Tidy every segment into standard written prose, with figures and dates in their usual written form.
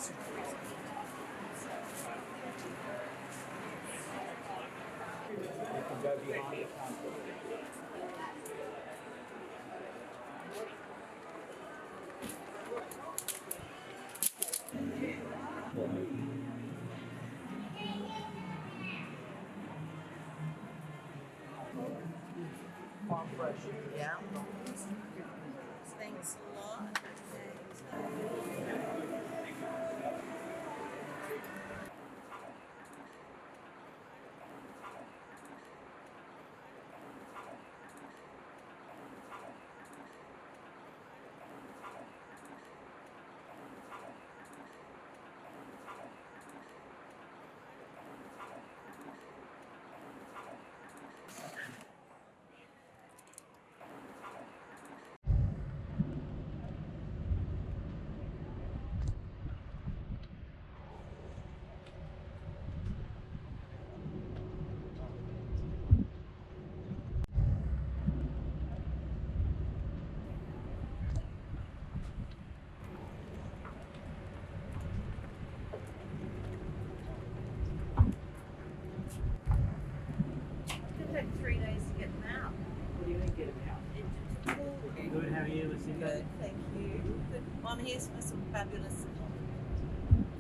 You can go behind the counter. Farm fresh. Yeah. Thanks a lot. It took 3 days to get them out. What do you mean get them out? Good, how are you, Lucinda? Good, thank you. Good. I'm here for some fabulous,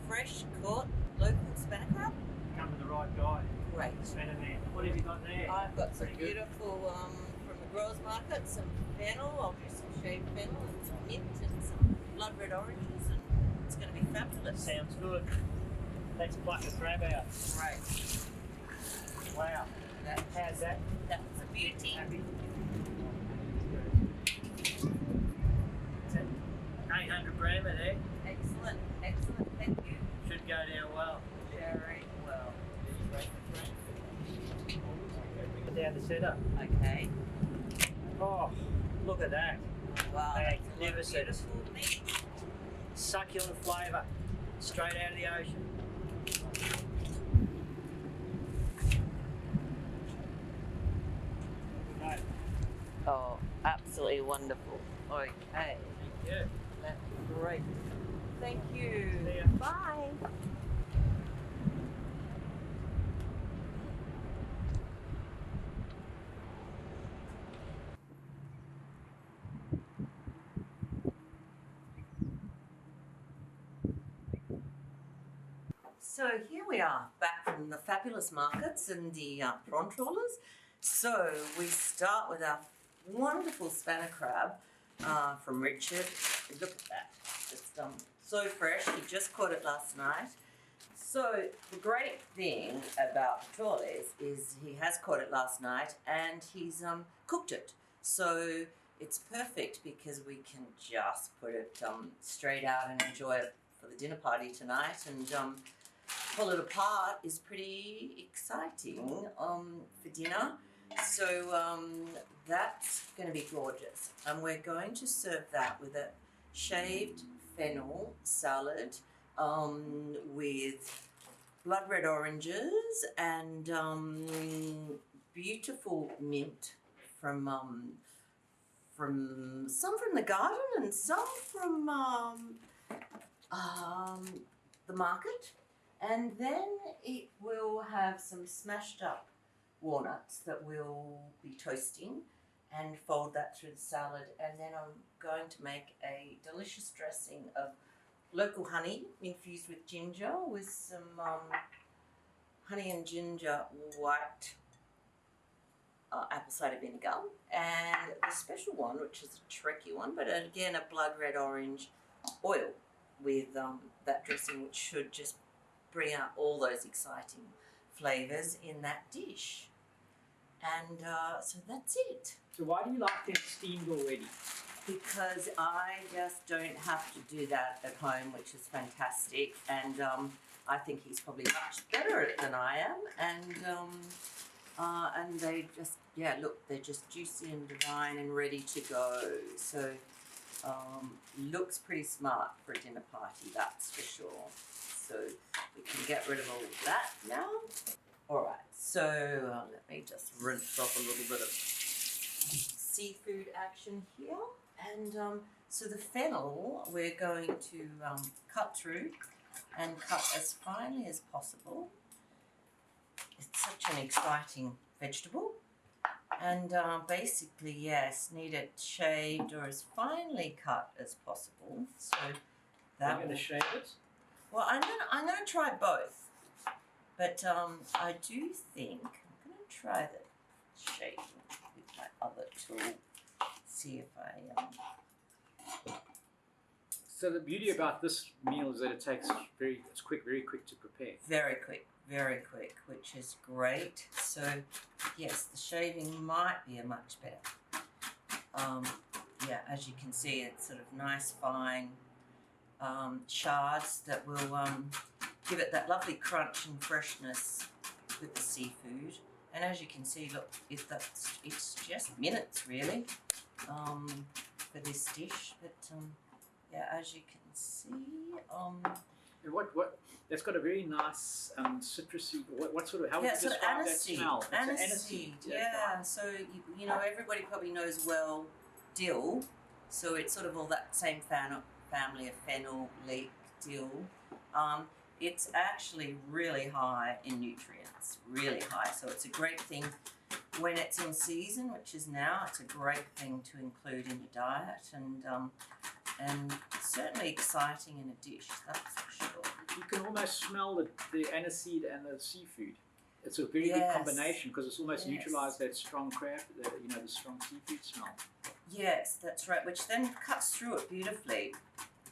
fresh caught local spanner crab. Come to the right guy. Great. Spanner man. What have you got there? I've got some Pretty good. beautiful from the growers market, some fennel. I'll do some shaved fennel and some mint and some blood red oranges, and it's going to be fabulous. Sounds good. Let's pluck the crab out. Great. Wow. How's that? That's a beauty. Happy? It's an 800 grammer there. Excellent, excellent. Thank you. Should go down well. Very well. Down the centre. Okay. Oh, look at that. Wow. Magnificent. That's a lot of beautiful meat. Succulent flavour. Straight out of the ocean. No. Oh, absolutely wonderful. Okay. Thank you. That's great. Thank you. See ya. Bye. So here we are, back from the fabulous markets and the prawn trawlers. So we start with our wonderful spanner crab from Richard. Look at that, it's so fresh. He just caught it last night. So the great thing about the trawlers is he has caught it last night and he's cooked it. So it's perfect because we can just put it straight out and enjoy it for the dinner party tonight, and pull it apart is pretty exciting for dinner. So that's going to be gorgeous, and we're going to serve that with a shaved fennel salad with blood red oranges and beautiful mint from some from the garden and some from the market. And then it will have some smashed up walnuts that we'll be toasting and fold that through the salad. And then I'm going to make a delicious dressing of local honey infused with ginger with some honey and ginger white apple cider vinegar. And the special one, which is a tricky one, but again a blood red orange oil with that dressing, which should just bring out all those exciting flavours in that dish. And so that's it. So why do you like them steamed already? Because I just don't have to do that at home, which is fantastic. And I think he's probably much better at it than I am. And they just, yeah, look, they're just juicy and divine and ready to go. So looks pretty smart for a dinner party, that's for sure. So we can get rid of all of that now. All right, so let me just rinse off a little bit of seafood action here. And so the fennel we're going to cut through and cut as finely as possible. It's such an exciting vegetable. And basically, yes, need it shaved or as finely cut as possible. So that Are you going to shave it? well, I'm gonna try both, but I do think I'm gonna try the shaving with my other tool. See if I So the beauty about this meal is that it's very quick to prepare. very quick, which is great. So yes, the shaving might be a much better. Yeah, as you can see, it's sort of nice fine shards that will give it that lovely crunch and freshness with the seafood. And as you can see, look, it's just minutes really for this dish. But yeah, as you can see, And what that's got a very nice citrusy. What sort of how would yeah, you sort of describe that aniseed. smell? It's an Aniseed, yeah. yeah. So you know, everybody probably knows well dill. So it's sort of all that same family of fennel, leek, dill. It's actually really high in nutrients, really high. So it's a great thing when it's in season, which is now. It's a great thing to include in your diet, and certainly exciting in a dish. That's for sure. You can almost smell the aniseed and the seafood. It's a very good Yes. combination because it's almost Yes. neutralised that strong crab, the strong seafood smell. Yes, that's right, which then cuts through it beautifully.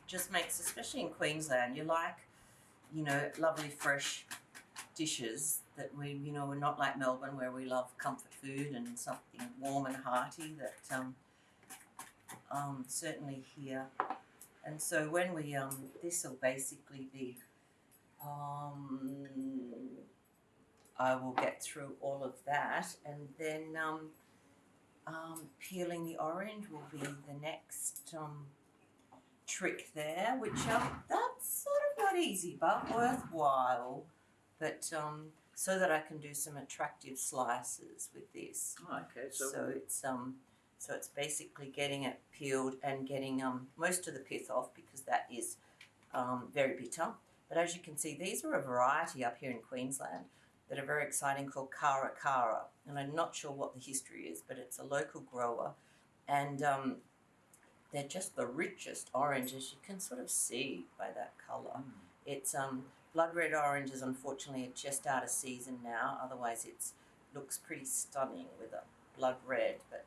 Just makes, especially in Queensland, you like, you know, lovely fresh dishes that we, you know, we're not like Melbourne where we love comfort food and something warm and hearty that certainly here. And so when we, this will basically be, I will get through all of that, and then peeling the orange will be the next trick there, which that's sort of not easy but worthwhile. But so that I can do some attractive slices with this. Oh, okay. So it's basically getting it peeled and getting most of the pith off because that is very bitter. But as you can see, these are a variety up here in Queensland that are very exciting called Kara Kara. And I'm not sure what the history is, but it's a local grower. And they're just the richest oranges. You can sort of see by that colour. It's blood red oranges, unfortunately, are just out of season now. Otherwise, it looks pretty stunning with a blood red. But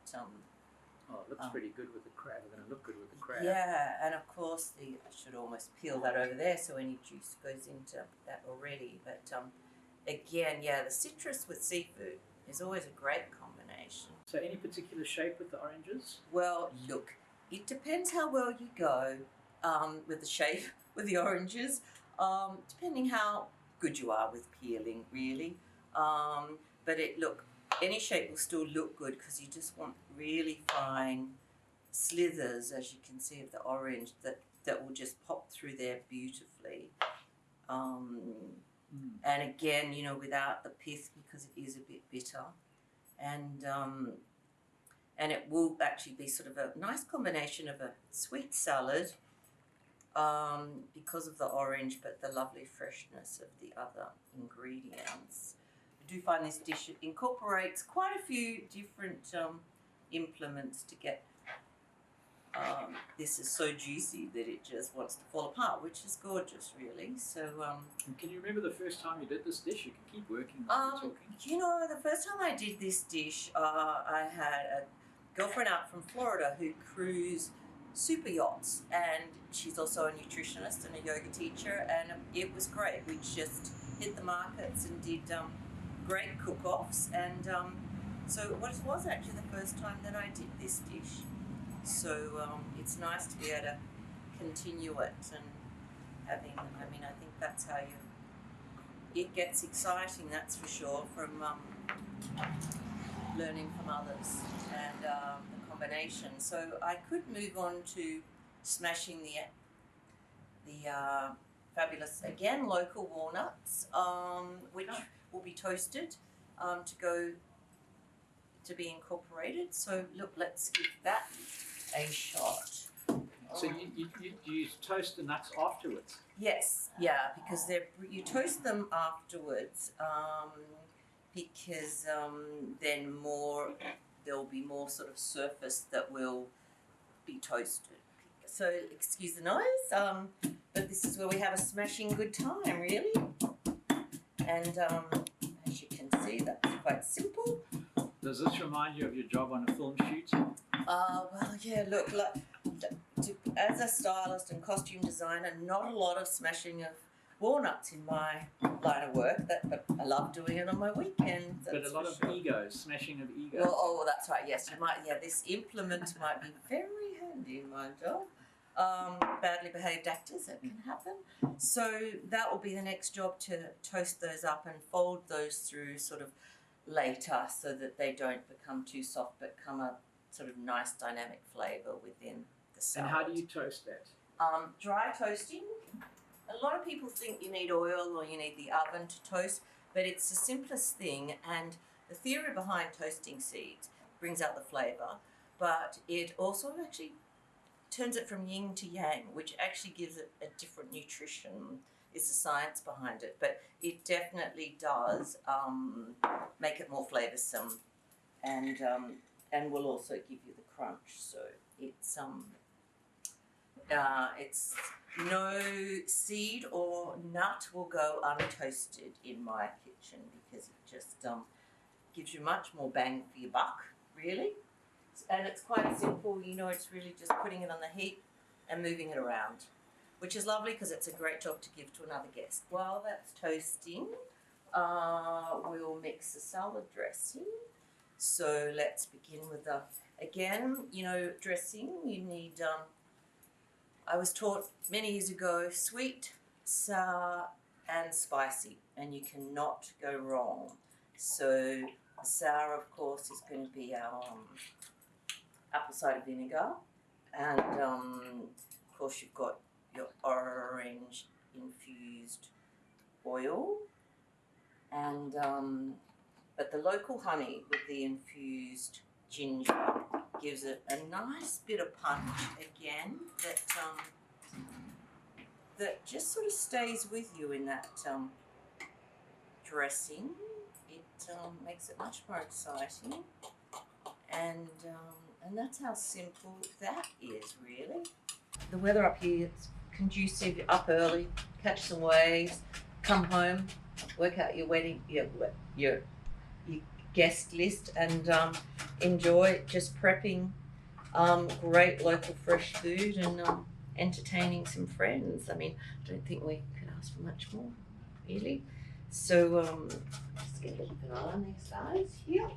Oh, it looks pretty good with the crab. It's going to look good with the crab. yeah, and of course, I should almost peel that over there so any juice goes into that already. But again, yeah, the citrus with seafood is always a great combination. So any particular shape with the oranges? Well, look, it depends how well you go with the shape with the oranges, depending how good you are with peeling, really. But any shape will still look good because you just want really fine slithers, as you can see, of the orange that will just pop through there beautifully. And again, you know, without the pith because it is a bit bitter. And it will actually be sort of a nice combination of a sweet salad because of the orange, but the lovely freshness of the other ingredients. I do find this dish incorporates quite a few different implements to get this is so juicy that it just wants to fall apart, which is gorgeous, really. So And can you remember the first time you did this dish? You can keep working while you're talking. you know, the first time I did this dish, I had a girlfriend out from Florida who cruised super yachts, and she's also a nutritionist and a yoga teacher, and it was great. We just hit the markets and did great cook-offs, and so it was actually the first time that I did this dish. So it's nice to be able to continue it and having, I mean, I think that's how it gets exciting, that's for sure, from learning from others and the combination. So I could move on to smashing the fabulous, again, local walnuts, which will be toasted to be incorporated. So look, let's give that a shot. So you toast the nuts afterwards. Yes, yeah, because you toast them afterwards, because then there'll be more sort of surface that will be toasted. So excuse the noise, but this is where we have a smashing good time, really. And as you can see, that's quite simple. Does this remind you of your job on a film shoot? Well, yeah, look, as a stylist and costume designer, not a lot of smashing of walnuts in my line of work, but I love doing it on my weekends. But a lot of egos, smashing of egos. Well, that's right, yes, this implement might be very handy in my job. Badly behaved actors, that can happen. So that will be the next job, to toast those up and fold those through sort of later so that they don't become too soft but come a sort of nice dynamic flavour within the salad. And how do you toast that? Dry toasting. A lot of people think you need oil or you need the oven to toast, but it's the simplest thing, and the theory behind toasting seeds brings out the flavour, but it also actually turns it from yin to yang, which actually gives it a different nutrition, is the science behind it, but it definitely does make it more flavoursome, and will also give you the crunch. So it's no seed or nut will go untoasted in my kitchen, because it just gives you much more bang for your buck, really. And it's quite simple, it's really just putting it on the heat and moving it around, which is lovely because it's a great job to give to another guest. While that's toasting, we'll mix the salad dressing. So let's begin with dressing. You need, I was taught many years ago, sweet, sour and spicy, and you cannot go wrong. So the sour, of course, is going to be our apple cider vinegar, and of course you've got your orange infused oil, and but the local honey with the infused ginger gives it a nice bit of punch again, that just sort of stays with you in that dressing. It makes it much more exciting, and that's how simple that is, really. The weather up here is conducive. You're up early, catch some waves, come home, work out your wedding, your guest list, and enjoy just prepping great local fresh food and entertaining some friends. I mean, I don't think we could ask for much more, really. So just get a little bit on these guys here,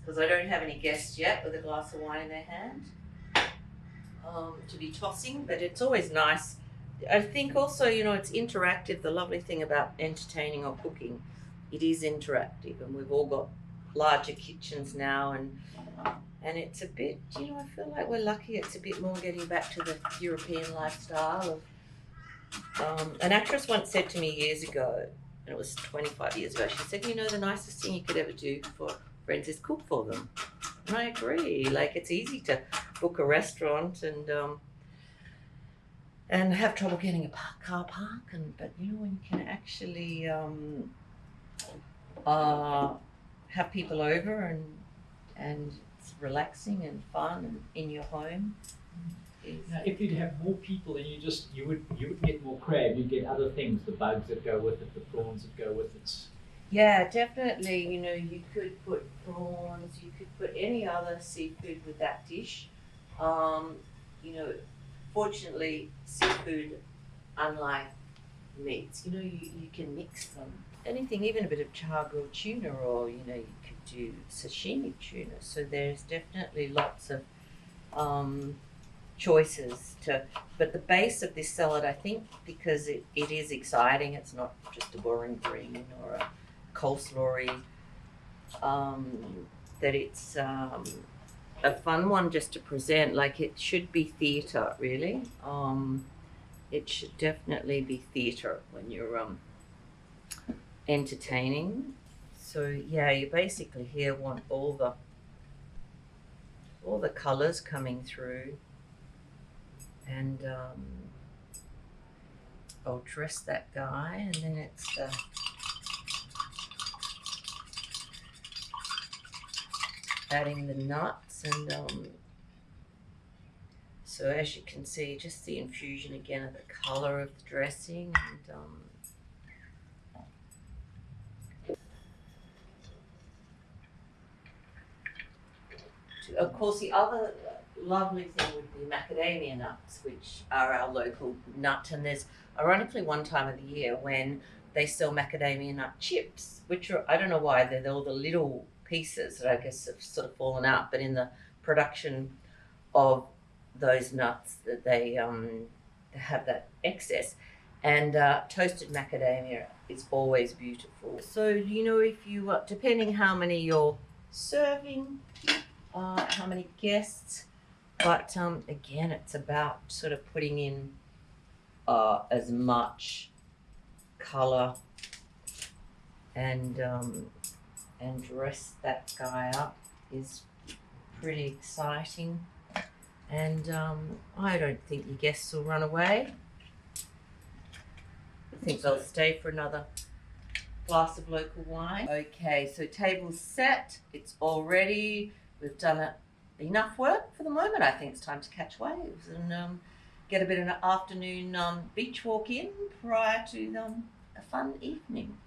because I don't have any guests yet with a glass of wine in their hand to be tossing, but it's always nice. I think also, it's interactive. The lovely thing about entertaining or cooking, it is interactive, and we've all got larger kitchens now, and it's a bit, I feel like we're lucky. It's a bit more getting back to the European lifestyle of, an actress once said to me years ago, and it was 25 years ago, she said, the nicest thing you could ever do for friends is cook for them. And I agree. Like, it's easy to book a restaurant and have trouble getting a car park, but when you can actually have people over and it's relaxing and fun and in your home. Now, if you'd have more people, then you would get more crab. You'd get other things, the bugs that go with it, the prawns that go with it. Yeah, definitely. You could put prawns, you could put any other seafood with that dish. Fortunately, seafood, unlike meats, you can mix them. Anything, even a bit of char-grilled tuna, or, you could do sashimi tuna. So there's definitely lots of choices but the base of this salad, I think, because it is exciting, it's not just a boring green or a coleslaw-y, that it's a fun one just to present. Like, it should be theatre, really. It should definitely be theatre when you're entertaining. So yeah, you basically here want all the colours coming through. And I'll dress that guy, and then it's adding the nuts, and so as you can see, just the infusion again of the colour of the dressing, and of course the other lovely thing would be macadamia nuts, which are our local nut, and there's ironically one time of the year when they sell macadamia nut chips, which are, I don't know why, they're all the little pieces that I guess have sort of fallen out, but in the production of those nuts that they have that excess, and toasted macadamia is always beautiful. So you know, if you depending how many you're serving, how many guests, but again, it's about sort of putting in as much color and dress that guy up is pretty exciting. And I don't think your guests will run away. I think they'll stay for another glass of local wine. Okay, so table's set. It's all ready. We've done enough work for the moment. I think it's time to catch waves and get a bit of an afternoon beach walk in prior to a fun evening.